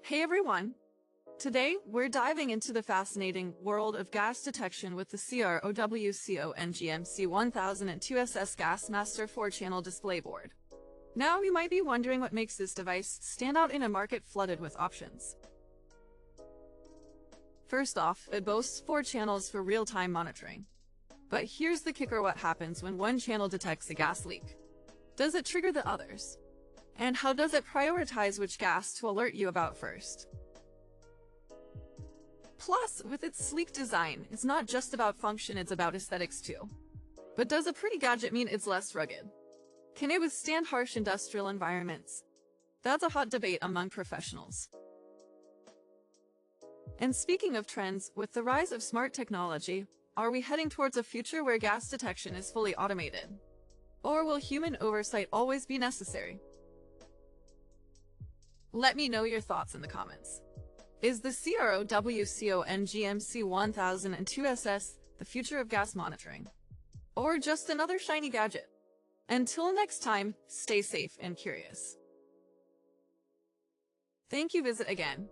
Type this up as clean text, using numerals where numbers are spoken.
Hey everyone! Today, we're diving into the fascinating world of gas detection with the Crowcon GMC-1002-SS Gasmaster 4-channel display board. Now you might be wondering what makes this device stand out in a market flooded with options. First off, it boasts 4 channels for real-time monitoring. But here's the kicker: what happens when one channel detects a gas leak? Does it trigger the others? And how does it prioritize which gas to alert you about first? Plus, with its sleek design, it's not just about function, it's about aesthetics too. But does a pretty gadget mean it's less rugged? Can it withstand harsh industrial environments? That's a hot debate among professionals. And speaking of trends, with the rise of smart technology, are we heading towards a future where gas detection is fully automated? Or will human oversight always be necessary? Let me know your thoughts in the comments. Is the Crowcon GMC-1002-SS the future of gas monitoring? Or just another shiny gadget? Until next time, stay safe and curious. Thank you. Visit again.